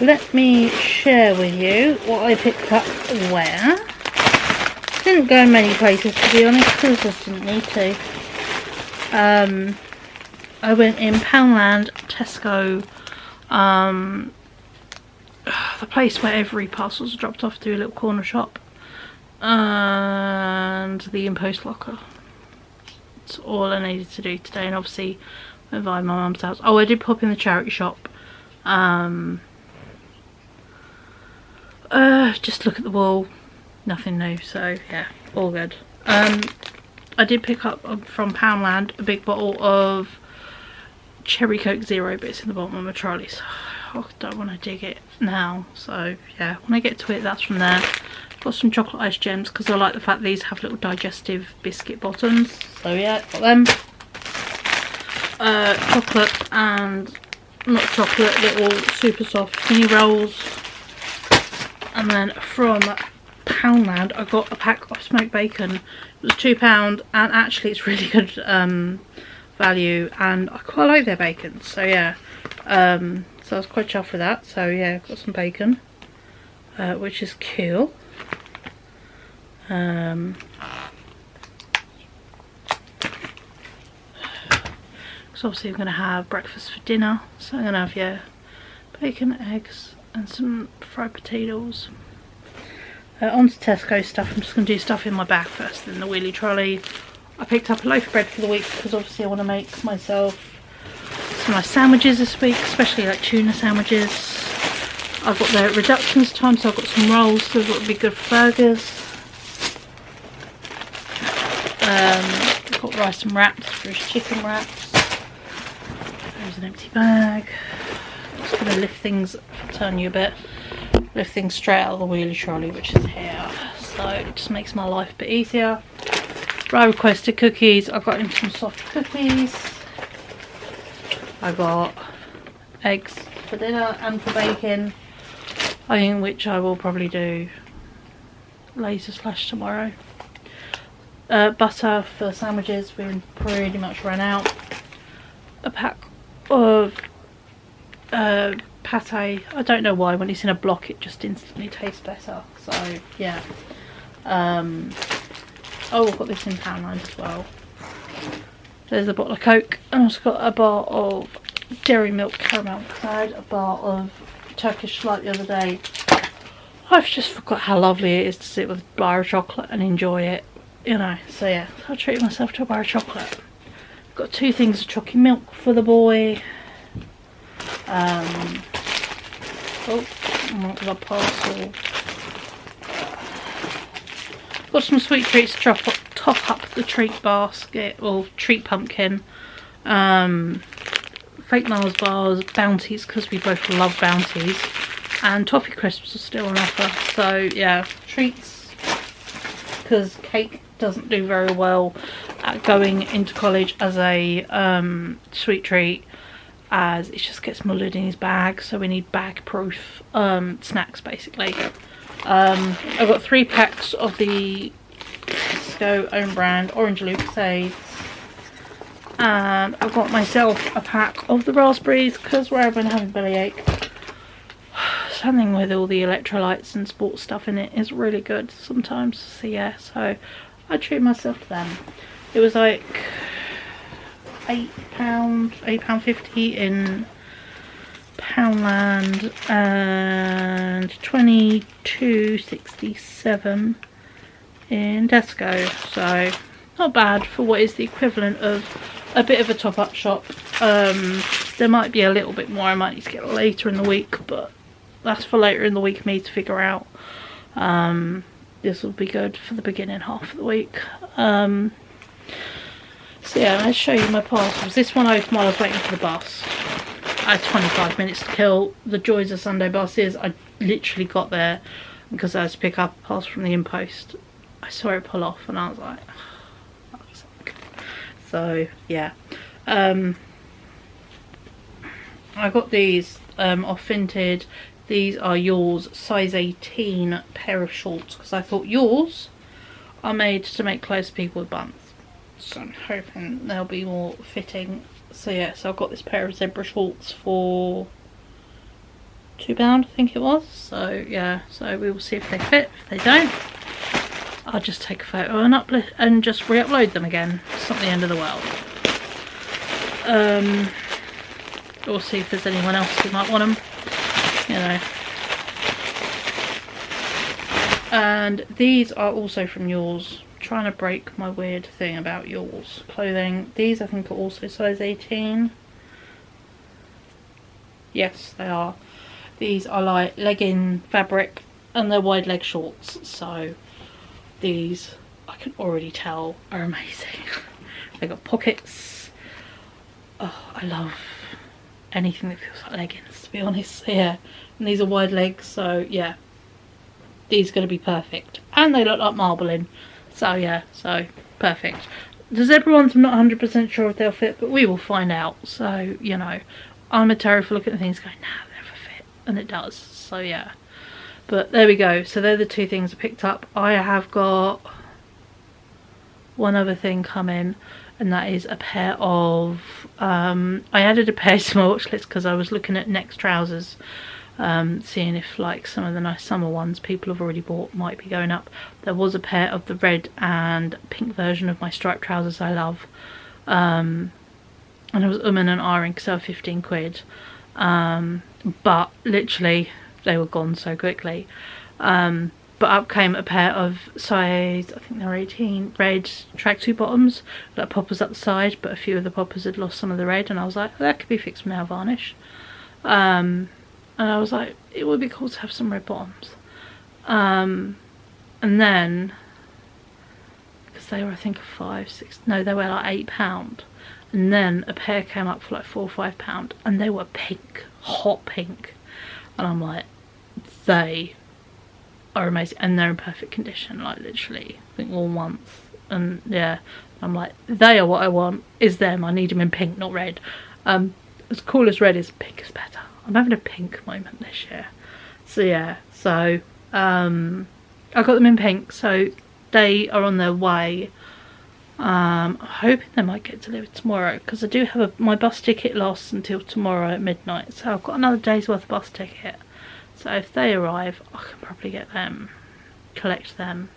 let me share with you what I picked up where. Didn't go in many places, to be honest, because I just didn't need to. I went in Poundland, Tesco, the place where every parcel's dropped off to a little corner shop, and the in-post locker. That's all I needed to do today, and obviously went by my mum's house. Oh, I did pop in the charity shop. Just look at the wall. Nothing new, so yeah, all good. I did pick up from Poundland a big bottle of Cherry Coke Zero, but it's in the bottom of my trolley, so I don't want to dig it now. So yeah, when I get to it, that's from there. Got some chocolate ice gems because I like the fact these have little digestive biscuit bottoms. So yeah, got them. Chocolate and not chocolate, little super soft mini rolls. And then from Poundland I got a pack of smoked bacon. It was £2 and actually it's really good value, and I quite like their bacon, so yeah. So I was quite chuffed with that. So yeah, got some bacon, which is cool. Because obviously I'm going to have breakfast for dinner, so I'm going to have, yeah, bacon, eggs and some fried potatoes. On to Tesco stuff. I'm just going to do stuff in my bag first, then the wheelie trolley. I picked up a loaf of bread for the week because obviously I want to make myself some nice sandwiches this week, especially like tuna sandwiches. I've got the reductions time, so I've got some rolls, so that would be good for burgers. I've got rice and wraps, there's chicken wraps. There's an empty bag. Just going to lift things, turn you a bit. Lift lift things straight out of the wheelie trolley, which is here, so it just makes my life a bit easier. I requested cookies. I got him some soft cookies. I got eggs for dinner and for baking, I think, which I will probably do later / tomorrow. Butter for sandwiches, we pretty much ran out. A pack of pate. I don't know why, when it's in a block it just instantly tastes better, so yeah. Oh, I've got this in Poundland as well. There's a bottle of Coke, and I've also got a bar of dairy milk caramel, because I had a bar of Turkish Delight the other day. I've just forgot how lovely it is to sit with a bar of chocolate and enjoy it, you know. So yeah, I treat myself to a bar of chocolate. Got 2 things of chocolate milk for the boy. Oh, the parcel. Got some sweet treats to top up the treat basket, or treat pumpkin. Fake Mars bars, Bounties, because we both love Bounties, and toffee crisps are still on offer. So yeah, treats, because cake doesn't do very well at going into college as a sweet treat, as it just gets mullered in his bag, so we need bag proof snacks basically. I've got 3 packs of the Tesco own brand orange Lucasades, and I've got myself a pack of the raspberries, because where I've been having bellyache, something with all the electrolytes and sports stuff in it is really good sometimes. So yeah, so I treat myself to them. It was like £8.50 in Poundland, and £22.67 in Tesco, so not bad for what is the equivalent of a bit of a top-up shop. There might be a little bit more I might need to get later in the week, but that's for later in the week me to figure out. This will be good for the beginning half of the week. So yeah, let's show you my parcels. This one opened while I was waiting for the bus. I had 25 minutes to kill. The joys of Sunday buses. I literally got there because I had to pick up a parcel from the impost. I saw it pull off and I was like, oh, fuck's sake. So yeah, I got these off Vinted. These are yours size 18 pair of shorts, because I thought yours are made to make clothes for people with buns, so I'm hoping they'll be more fitting. So yeah, so I've got this pair of zebra shorts for £2 I think it was. So yeah, so we will see if they fit. If they don't, I'll just take a photo and upload and just re-upload them again. It's not the end of the world. We'll see if there's anyone else who might want them, you know. And these are also from yours. I'm trying to break my weird thing about yours clothing. These I think are also size 18. Yes, they are. These are like legging fabric and they're wide leg shorts, so these I can already tell are amazing. They got pockets. Oh, I love anything that feels like leggings, to be honest. Yeah, and these are wide legs, so yeah, these are going to be perfect. And they look like marbling, so yeah, so perfect. The zebra ones I'm not 100% sure if they'll fit, but we will find out. So, you know, I'm a terror for looking at things going, nah, they'll never fit, and it does. So yeah, but there we go. So they're the 2 things I picked up. I have got one other thing coming, and that is a pair of I added a pair to my watch list because I was looking at Next trousers, seeing if like some of the nice summer ones people have already bought might be going up. There was a pair of the red and pink version of my striped trousers I love, and it was and iron because they were 15 quid, but literally they were gone so quickly. But up came a pair of size, I think they're 18, red tracksuit bottoms, like poppers up the side, but a few of the poppers had lost some of the red, and I was like, that could be fixed with nail varnish. And I was like, it would be cool to have some red bottoms. And then, because they were I think they were like £8. And then a pair came up for like £4 or £5, and they were pink, hot pink. And I'm like, they are amazing, and they're in perfect condition, like literally I think all once. And yeah, I'm like, they are what I want, is them. I need them in pink, not red. As cool as red is, pink is better. I'm having a pink moment this year. So yeah, so I got them in pink, so they are on their way. I'm hoping they might get delivered tomorrow, because I do have my bus ticket lost until tomorrow at midnight, so I've got another day's worth of bus ticket. So if they arrive, I can probably get them, collect them.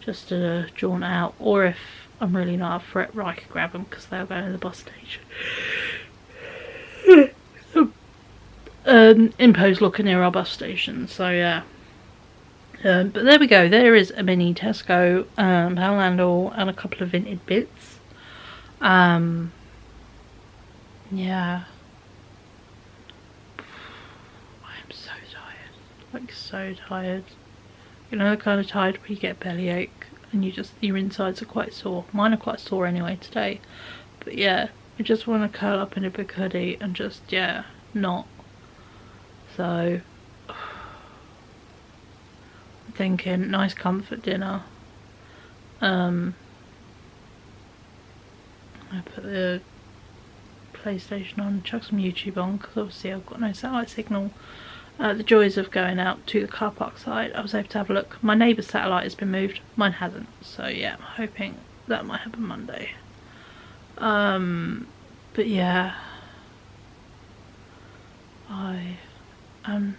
Just to jaunt out, or if I'm really not up for it, I could grab them because they'll go to the bus station. Impo's looking near our bus station, so yeah. But there we go, there is a mini Tesco, Poundland haul, and a couple of Vinted bits. Yeah. I'm so tired, like so tired. You know, the kind of tired where you get a bellyache and your insides are quite sore. Mine are quite sore anyway today. But yeah, I just want to curl up in a big hoodie and just, yeah, not. So, I'm thinking nice comfort dinner. I put the PlayStation on, chuck some YouTube on, because obviously I've got no satellite signal. The joys of going out to the car park side, I was able to have a look. My neighbour's satellite has been moved, mine hasn't, so yeah, I'm hoping that might happen Monday. But yeah, I am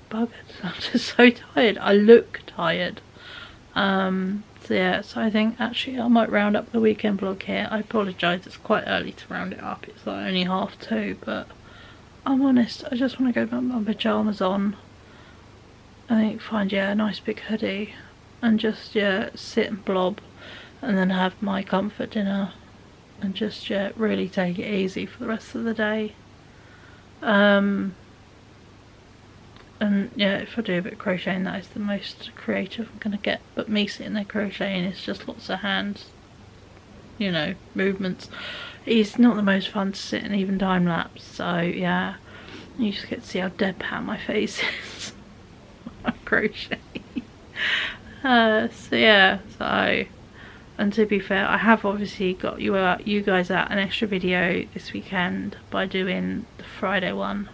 buggered. I'm just so tired. I look tired. So yeah, so I think actually I might round up the weekend vlog here. I apologise, it's quite early to round it up, it's like only 2:30, but I'm honest, I just want to go put my pyjamas on. I think find, yeah, a nice big hoodie and just, yeah, sit and blob, and then have my comfort dinner and just, yeah, really take it easy for the rest of the day. And yeah, if I do a bit of crocheting, that is the most creative I'm gonna get. But me sitting there crocheting is just lots of hands, you know, movements. It's not the most fun to sit and even time lapse. So yeah, you just get to see how deadpan my face is when I'm crocheting. So yeah, so, and to be fair, I have obviously got you guys out an extra video this weekend by doing the Friday one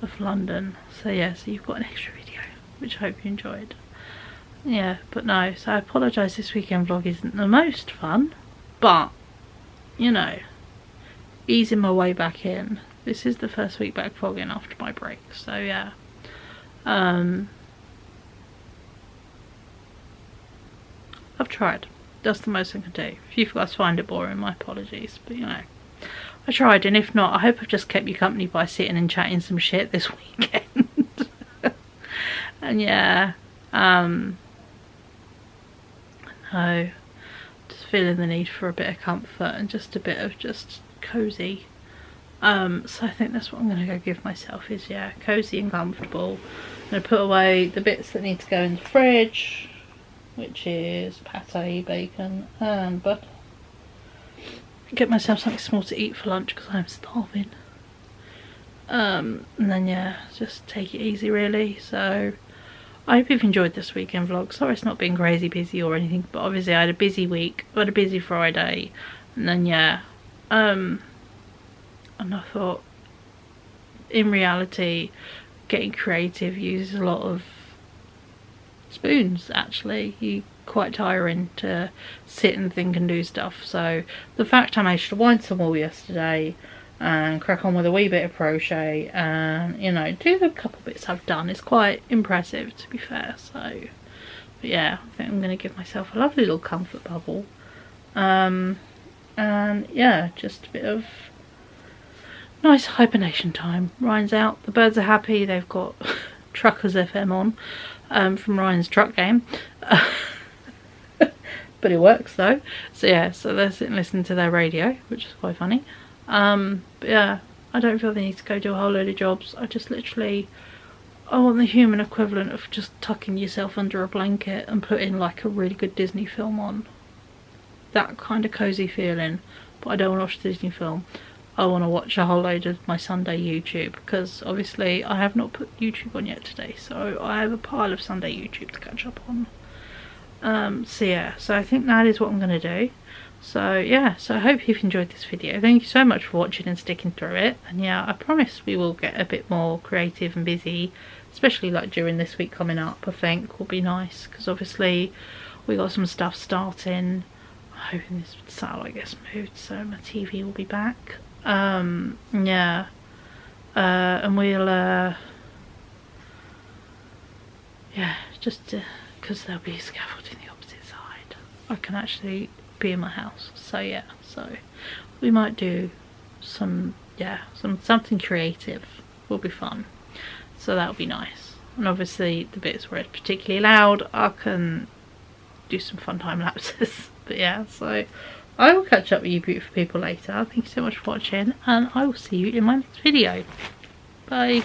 of London. So yeah, so you've got an extra video, which I hope you enjoyed. Yeah, but no, so I apologise, this weekend vlog isn't the most fun, but you know, easing my way back in. This is the first week back vlogging after my break, so yeah. I've tried. That's the most I can do. If you guys find it boring, my apologies, but you know, I tried, and if not, I hope I've just kept you company by sitting and chatting some shit this weekend. And yeah, no, just feeling the need for a bit of comfort and just a bit of just cozy. So I think that's what I'm going to go give myself, is, yeah, cozy and comfortable. I'm going to put away the bits that need to go in the fridge, which is pate, bacon and butter. Get myself something small to eat for lunch because I'm starving. And then yeah, just take it easy really. So I hope you've enjoyed this weekend vlog. Sorry it's not been crazy busy or anything, but obviously I had a busy week, I had a busy Friday, and then yeah, and I thought, in reality, getting creative uses a lot of spoons. Actually, you quite tiring to sit and think and do stuff. So the fact I managed to wind some wool yesterday and crack on with a wee bit of crochet and, you know, do the couple bits I've done is quite impressive, to be fair. So but yeah, I think I'm going to give myself a lovely little comfort bubble, and yeah, just a bit of nice hibernation time. Ryan's out, the birds are happy, they've got Truckers FM on from Ryan's truck game. But it works though. So yeah, so they're sitting listening to their radio, which is quite funny. But yeah, I don't feel the need to go do a whole load of jobs. I just literally, I want the human equivalent of just tucking yourself under a blanket and putting like a really good Disney film on. That kind of cozy feeling. But I don't want to watch the Disney film. I want to watch a whole load of my Sunday YouTube, because obviously I have not put YouTube on yet today, so I have a pile of Sunday YouTube to catch up on. So yeah, so I think that is what I'm going to do. So yeah, so I hope you've enjoyed this video. Thank you so much for watching and sticking through it. And yeah, I promise we will get a bit more creative and busy, especially like during this week coming up. I think will be nice, because obviously we got some stuff starting. I'm hoping this satellite gets moved so my TV will be back. Yeah, and we'll yeah, just because there'll be scaffolding the opposite side, I can actually be in my house. So yeah, so we might do some, yeah, something creative. Will be fun, so that'll be nice. And obviously the bits where it's particularly loud, I can do some fun time lapses. But yeah, so I will catch up with you beautiful people later. Thank you so much for watching, and I will see you in my next video. Bye.